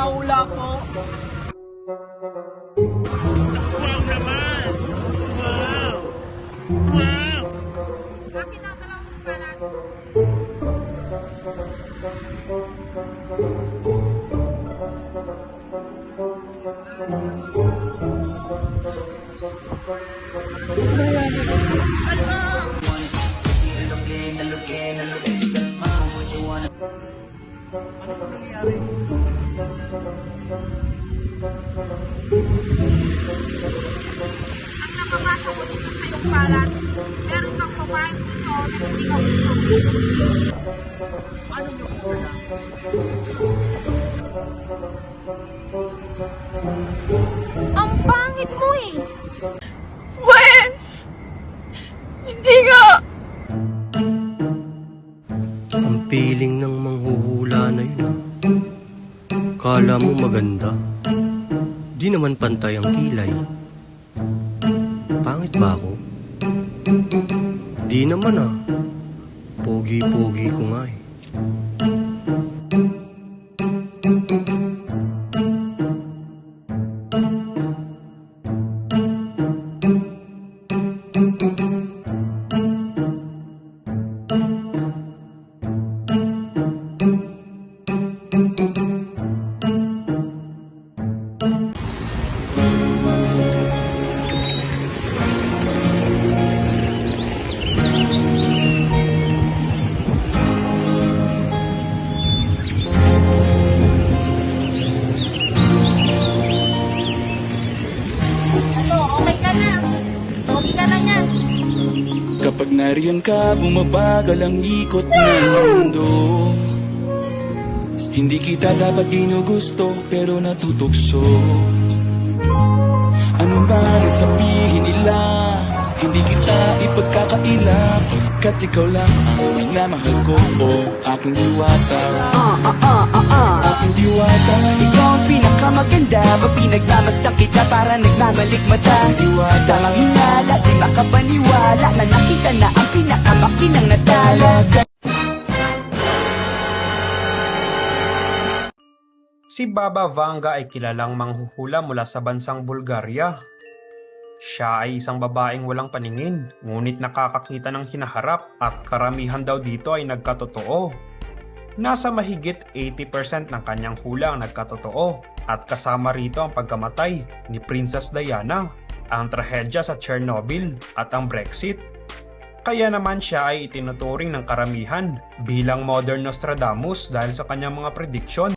nagpahula po. Wow naman! Wow! Wow! Akin ang dalawang panan. Ano nangyayari? Ang nakabasa ko dito sa iyong palan, meron kang babaeng gusto na hindi ka gusto. Ano yung wala? Ang pangit mo eh! Wen! Hindi nga! Ang piling ng manghuhula na yun ah. Kala mo maganda. Di naman pantay ang kilay. Pangit ba ako? Di naman ah. Pogi-pogi ko nga eh. Ano, okay ka na. Okay ka na yan. Kapag nariyan ka, bumabagal ang ikot ng mundo. Hindi kita dapat ginugusto, pero natutukso. Ano ba ang sabihin nila? Hindi kita ipagkakaila, pagkat ikaw lang ang minamahal ko, o aking diwata. Aking diwata. Ikaw ang pinakamaganda, pag pinagmamasdan kita para nagmamalik mata. Diwata. Tamang hinala, di makapaniwala na nakita na ang pinakamakinang natala. Si Baba Vanga ay kilalang manghuhula mula sa bansang Bulgaria. Siya ay isang babaeng walang paningin, ngunit nakakakita ng hinaharap at karamihan daw dito ay nagkatotoo. Nasa mahigit 80% ng kanyang hula ang nagkatotoo at kasama rito ang pagkamatay ni Princess Diana, ang trahedya sa Chernobyl at ang Brexit. Kaya naman siya ay itinuturing ng karamihan bilang modern Nostradamus dahil sa kanyang mga prediksyon.